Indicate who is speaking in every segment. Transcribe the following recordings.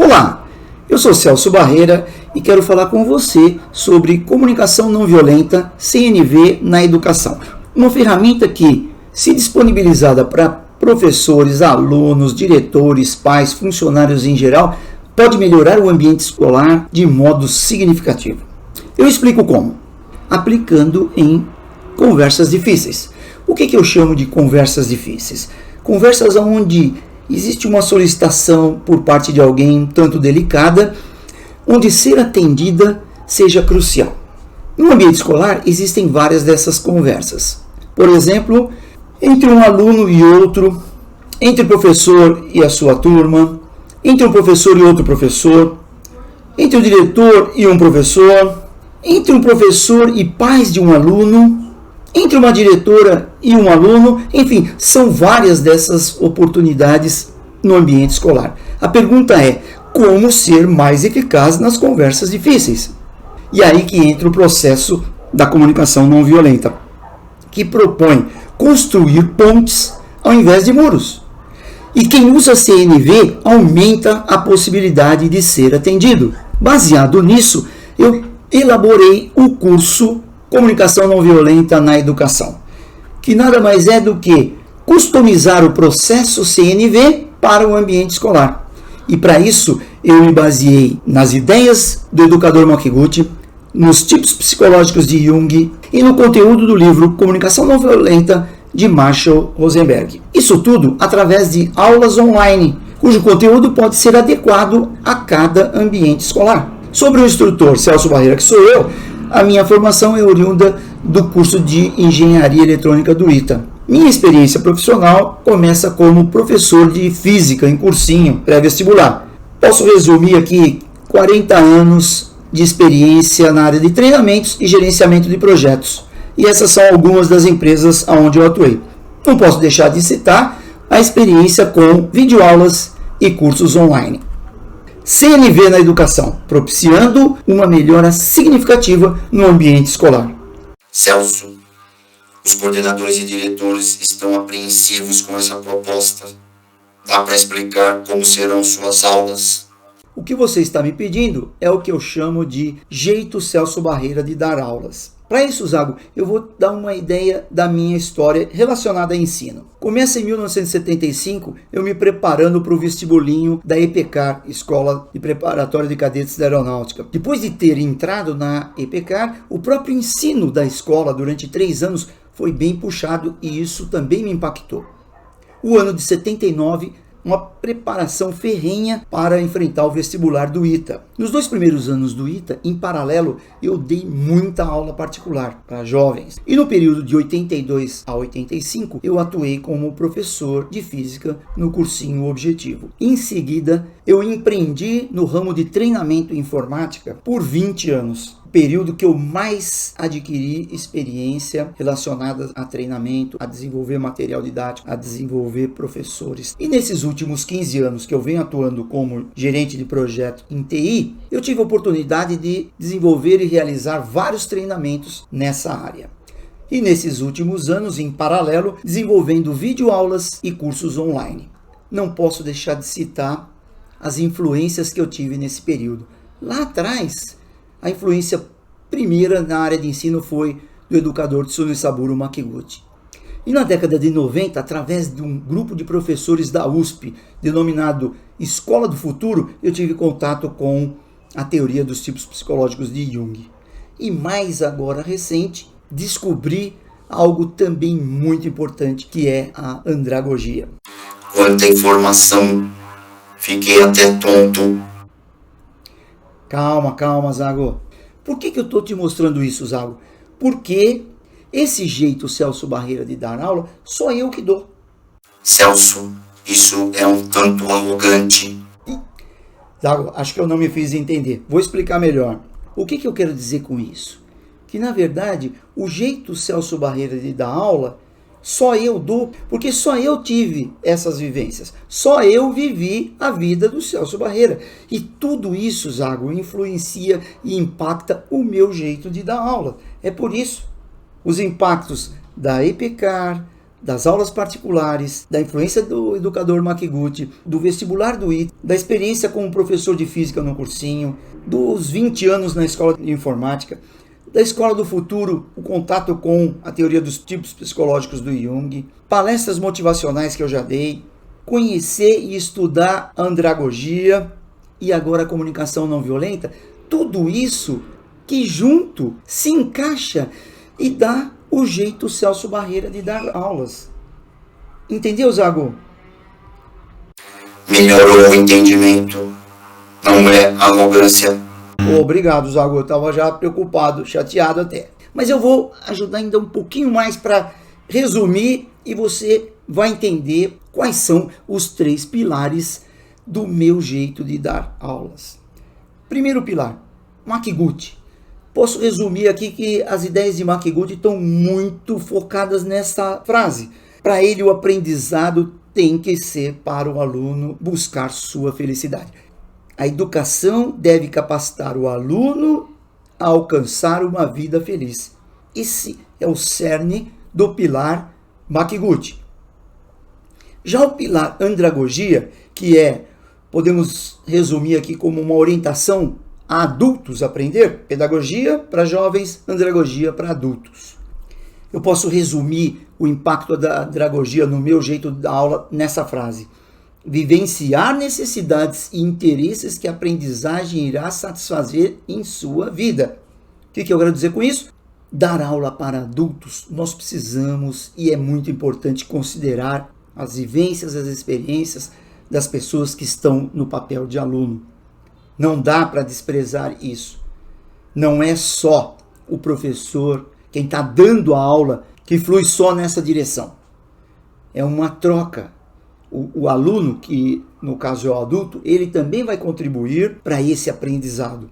Speaker 1: Olá, eu sou Celso Barreira e quero falar com você sobre comunicação não violenta, CNV, na educação. Uma ferramenta que, se disponibilizada para professores, alunos, diretores, pais, funcionários em geral, pode melhorar o ambiente escolar de modo significativo. Eu explico como. Aplicando em conversas difíceis. O que eu chamo de conversas difíceis? Conversas onde existe uma solicitação por parte de alguém tanto delicada, onde ser atendida seja crucial. No ambiente escolar existem várias dessas conversas. Por exemplo, entre um aluno e outro, entre o professor e a sua turma, entre um professor e outro professor, entre o diretor e um professor, entre um professor e pais de um aluno, entre uma diretora e um aluno, enfim, são várias dessas oportunidades no ambiente escolar. A pergunta é, como ser mais eficaz nas conversas difíceis? E aí que entra o processo da comunicação não violenta, que propõe construir pontes ao invés de muros. E quem usa CNV aumenta a possibilidade de ser atendido. Baseado nisso, eu elaborei o curso Comunicação Não Violenta na Educação, que nada mais é do que customizar o processo CNV para o ambiente escolar. E para isso, eu me baseei nas ideias do educador Makiguchi, nos tipos psicológicos de Jung e no conteúdo do livro Comunicação Não Violenta, de Marshall Rosenberg. Isso tudo através de aulas online, cujo conteúdo pode ser adequado a cada ambiente escolar. Sobre o instrutor Celso Barreira, que sou eu, a minha formação é oriunda do curso de Engenharia Eletrônica do ITA. Minha experiência profissional começa como professor de física em cursinho pré-vestibular. Posso resumir aqui 40 anos de experiência na área de treinamentos e gerenciamento de projetos. E essas são algumas das empresas onde eu atuei. Não posso deixar de citar a experiência com videoaulas e cursos online. CNV na educação, propiciando uma melhora significativa no ambiente escolar.
Speaker 2: Celso, os coordenadores e diretores estão apreensivos com essa proposta. Dá para explicar como serão suas aulas?
Speaker 1: O que você está me pedindo é o que eu chamo de jeito Celso Barreira de dar aulas. Para isso, Zago, eu vou dar uma ideia da minha história relacionada a ensino. Começa em 1975, eu me preparando para o vestibulinho da EPCAR, Escola de Preparatório de Cadetes da Aeronáutica. Depois de ter entrado na EPCAR, o próprio ensino da escola durante 3 anos foi bem puxado e isso também me impactou. O ano de 79, uma preparação ferrenha para enfrentar o vestibular do ITA. Nos 2 primeiros anos do ITA, em paralelo, eu dei muita aula particular para jovens. E no período de 82 a 85, eu atuei como professor de física no cursinho Objetivo. Em seguida, eu empreendi no ramo de treinamento em informática por 20 anos. Período que eu mais adquiri experiência relacionada a treinamento, a desenvolver material didático, a desenvolver professores. E nesses últimos 15 anos que eu venho atuando como gerente de projeto em TI, eu tive a oportunidade de desenvolver e realizar vários treinamentos nessa área. E nesses últimos anos, em paralelo, desenvolvendo videoaulas e cursos online. Não posso deixar de citar as influências que eu tive nesse período. Lá atrás, a influência primeira na área de ensino foi do educador Tsunisaburo Makiguchi. E na década de 90, através de um grupo de professores da USP, denominado Escola do Futuro, eu tive contato com a teoria dos tipos psicológicos de Jung. E mais agora recente, descobri algo também muito importante, que é a andragogia.
Speaker 2: Quanta informação! Fiquei até tonto.
Speaker 1: Calma, Zago. Por que eu estou te mostrando isso, Zago? Porque esse jeito Celso Barreira de dar aula, só eu que dou.
Speaker 2: Celso, isso é um tanto arrogante.
Speaker 1: Zago, acho que eu não me fiz entender. Vou explicar melhor. O que eu quero dizer com isso? Que, na verdade, o jeito Celso Barreira de dar aula, só eu dou, porque só eu tive essas vivências. Só eu vivi a vida do Celso Barreira. E tudo isso, Zago, influencia e impacta o meu jeito de dar aula. É por isso. Os impactos da EPCAR, das aulas particulares, da influência do educador Makiguchi, do vestibular do ITA, da experiência como professor de física no cursinho, dos 20 anos na escola de informática, da escola do futuro, o contato com a teoria dos tipos psicológicos do Jung, palestras motivacionais que eu já dei, conhecer e estudar a andragogia e agora a comunicação não violenta, tudo isso que junto se encaixa e dá o jeito Celso Barreira de dar aulas. Entendeu, Zago?
Speaker 2: Melhorou o entendimento. Não é arrogância.
Speaker 1: Obrigado, Zago. Eu estava já preocupado, chateado até. Mas eu vou ajudar ainda um pouquinho mais para resumir e você vai entender quais são os 3 pilares do meu jeito de dar aulas. Primeiro pilar, Makiguchi. Posso resumir aqui que as ideias de Makiguchi estão muito focadas nessa frase. Para ele, o aprendizado tem que ser para o aluno buscar sua felicidade. A educação deve capacitar o aluno a alcançar uma vida feliz. Esse é o cerne do pilar Makiguchi. Já o pilar andragogia, que podemos resumir aqui como uma orientação a adultos aprender, pedagogia para jovens, andragogia para adultos. Eu posso resumir o impacto da andragogia no meu jeito de dar aula nessa frase. Vivenciar necessidades e interesses que a aprendizagem irá satisfazer em sua vida. O que eu quero dizer com isso? Dar aula para adultos, nós precisamos e é muito importante considerar as vivências, as experiências das pessoas que estão no papel de aluno. Não dá para desprezar isso. Não é só o professor, quem está dando a aula, que flui só nessa direção. É uma troca. O aluno, que no caso é o adulto, ele também vai contribuir para esse aprendizado.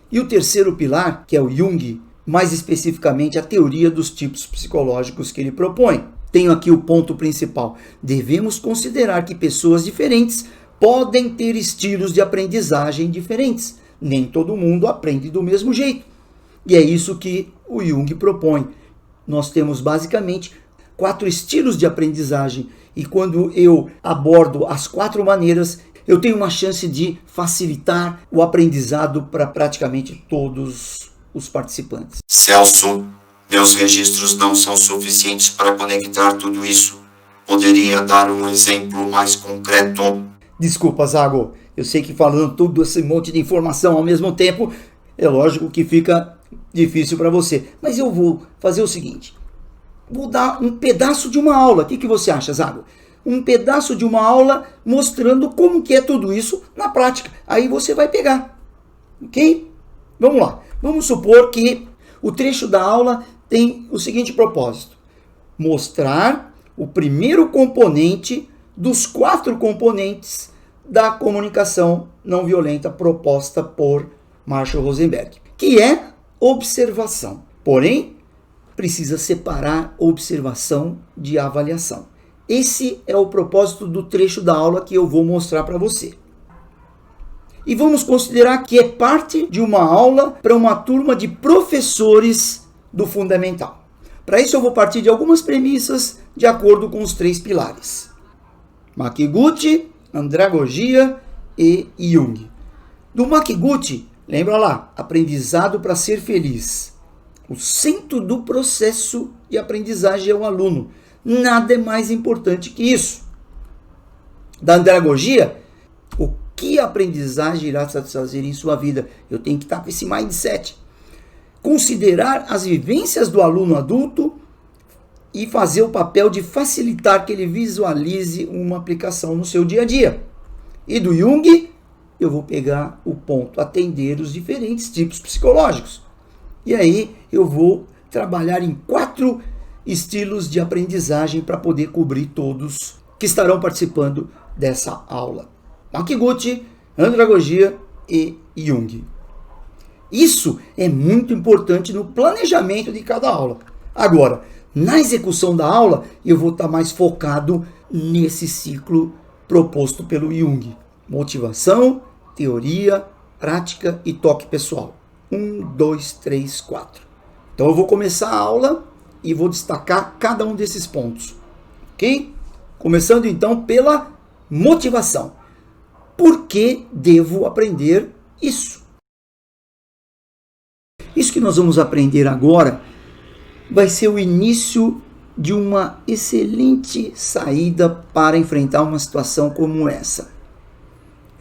Speaker 1: E o terceiro pilar, que é o Jung, mais especificamente a teoria dos tipos psicológicos que ele propõe. Tenho aqui o ponto principal. Devemos considerar que pessoas diferentes podem ter estilos de aprendizagem diferentes. Nem todo mundo aprende do mesmo jeito. E é isso que o Jung propõe. Nós temos basicamente 4 estilos de aprendizagem. E quando eu abordo as 4 maneiras, eu tenho uma chance de facilitar o aprendizado para praticamente todos os participantes.
Speaker 2: Celso, meus registros não são suficientes para conectar tudo isso. Poderia dar um exemplo mais concreto?
Speaker 1: Desculpa, Zago. Eu sei que falando tudo esse monte de informação ao mesmo tempo, é lógico que fica difícil para você. Mas eu vou fazer o seguinte. Vou dar um pedaço de uma aula. O que você acha, Zago? Um pedaço de uma aula mostrando como que é tudo isso na prática. Aí você vai pegar. Ok? Vamos lá. Vamos supor que o trecho da aula tem o seguinte propósito. Mostrar o primeiro componente dos 4 componentes da comunicação não violenta proposta por Marshall Rosenberg, que é observação. Porém, precisa separar observação de avaliação. Esse é o propósito do trecho da aula que eu vou mostrar para você. E vamos considerar que é parte de uma aula para uma turma de professores do fundamental. Para isso eu vou partir de algumas premissas de acordo com os 3 pilares. Makiguchi, andragogia e Jung. Do Makiguchi, lembra lá, aprendizado para ser feliz. O centro do processo de aprendizagem é o aluno. Nada é mais importante que isso. Da andragogia, o que a aprendizagem irá satisfazer em sua vida? Eu tenho que estar com esse mindset. Considerar as vivências do aluno adulto e fazer o papel de facilitar que ele visualize uma aplicação no seu dia a dia. E do Jung, eu vou pegar o ponto, atender os diferentes tipos psicológicos. E aí eu vou trabalhar em 4 estilos de aprendizagem para poder cobrir todos que estarão participando dessa aula. Makiguchi, andragogia e Jung. Isso é muito importante no planejamento de cada aula. Agora, na execução da aula, eu vou estar mais focado nesse ciclo proposto pelo Jung. Motivação, teoria, prática e toque pessoal. 1, 2, 3, 4. Então eu vou começar a aula e vou destacar cada um desses pontos. ok? Começando então pela motivação. Por que devo aprender isso? Isso que nós vamos aprender agora vai ser o início de uma excelente saída para enfrentar uma situação como essa.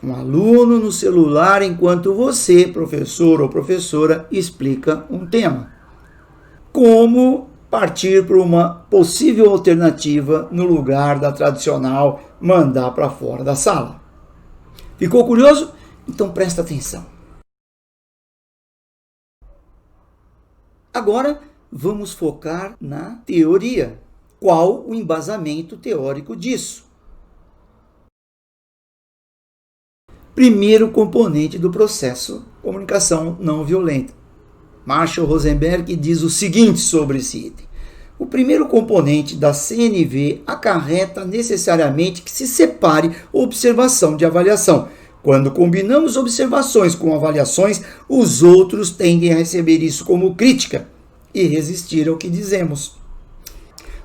Speaker 1: Um aluno no celular enquanto você, professor ou professora, explica um tema. Como partir para uma possível alternativa no lugar da tradicional mandar para fora da sala. Ficou curioso? Então presta atenção. Agora vamos focar na teoria. Qual o embasamento teórico disso? Primeiro componente do processo, comunicação não violenta. Marshall Rosenberg diz o seguinte sobre esse item. O primeiro componente da CNV acarreta necessariamente que se separe observação de avaliação. Quando combinamos observações com avaliações, os outros tendem a receber isso como crítica e resistir ao que dizemos.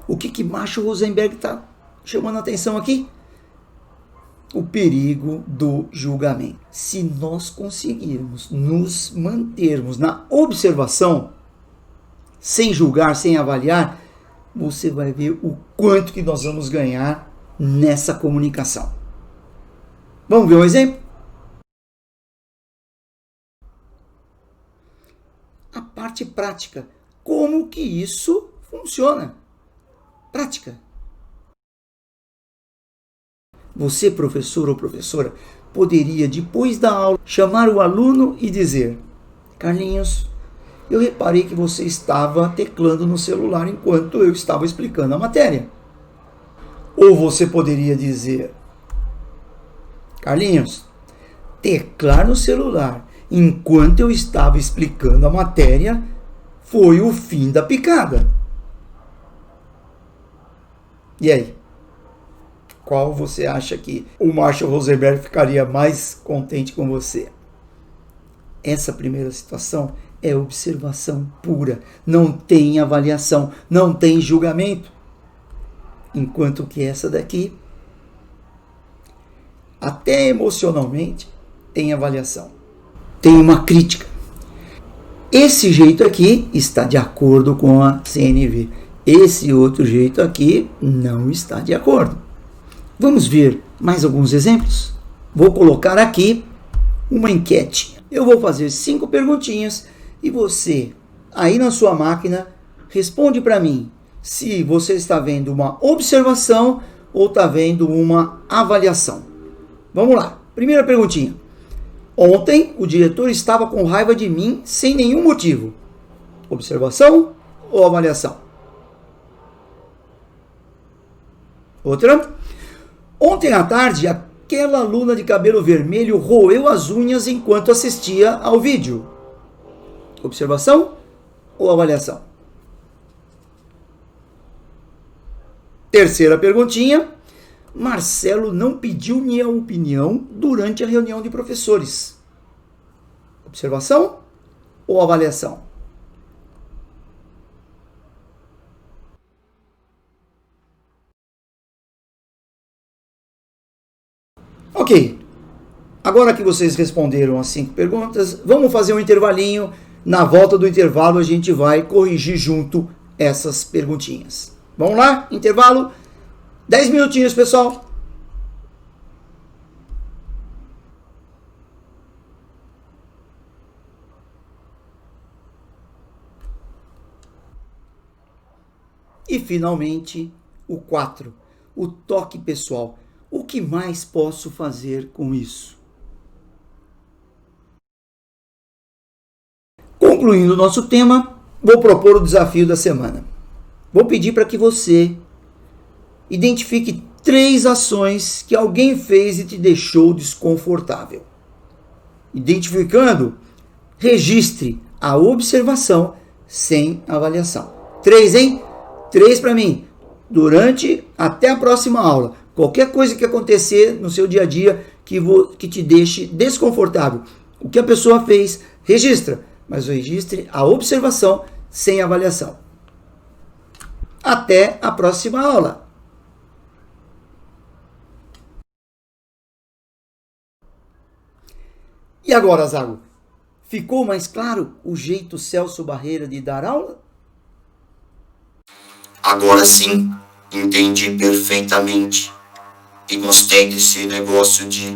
Speaker 1: O que Marshall Rosenberg está chamando a atenção aqui? O perigo do julgamento. Se nós conseguirmos nos mantermos na observação, sem julgar, sem avaliar, você vai ver o quanto que nós vamos ganhar nessa comunicação. Vamos ver um exemplo? A parte prática. Como que isso funciona? Prática. Você, professor ou professora, poderia, depois da aula, chamar o aluno e dizer: Carlinhos, eu reparei que você estava teclando no celular enquanto eu estava explicando a matéria. Ou você poderia dizer: Carlinhos, teclar no celular enquanto eu estava explicando a matéria foi o fim da picada. E aí? Qual você acha que o Marshall Rosenberg ficaria mais contente com você? Essa primeira situação é observação pura. Não tem avaliação, não tem julgamento. Enquanto que essa daqui, até emocionalmente, tem avaliação. Tem uma crítica. Esse jeito aqui está de acordo com a CNV. Esse outro jeito aqui não está de acordo. Vamos ver mais alguns exemplos? Vou colocar aqui uma enquete. Eu vou fazer 5 perguntinhas e você, aí na sua máquina, responde para mim se você está vendo uma observação ou está vendo uma avaliação. Vamos lá. Primeira perguntinha. Ontem o diretor estava com raiva de mim sem nenhum motivo. Observação ou avaliação? Outra. Ontem à tarde, aquela aluna de cabelo vermelho roeu as unhas enquanto assistia ao vídeo. Observação ou avaliação? Terceira perguntinha. Marcelo não pediu minha opinião durante a reunião de professores. Observação ou avaliação? Ok, agora que vocês responderam as 5 perguntas, vamos fazer um intervalinho. Na volta do intervalo a gente vai corrigir junto essas perguntinhas. Vamos lá? Intervalo. 10 minutinhos, pessoal. E finalmente, o 4, o toque pessoal. O que mais posso fazer com isso? Concluindo o nosso tema, vou propor o desafio da semana. Vou pedir para que você identifique 3 ações que alguém fez e te deixou desconfortável. Identificando, registre a observação sem avaliação. 3, hein? 3 para mim. Até a próxima aula. Qualquer coisa que acontecer no seu dia a dia que te deixe desconfortável. O que a pessoa fez, registra. Mas registre a observação sem avaliação. Até a próxima aula. E agora, Zago? Ficou mais claro o jeito Celso Barreira de dar aula?
Speaker 2: Agora sim, entendi perfeitamente. E gostei desse negócio de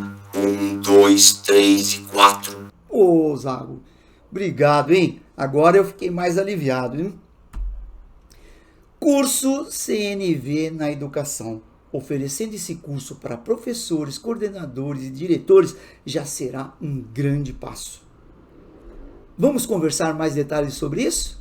Speaker 2: 2, 3 e 4.
Speaker 1: Ô, Zago, obrigado, hein? Agora eu fiquei mais aliviado, hein? Curso CNV na educação. Oferecendo esse curso para professores, coordenadores e diretores já será um grande passo. Vamos conversar mais detalhes sobre isso?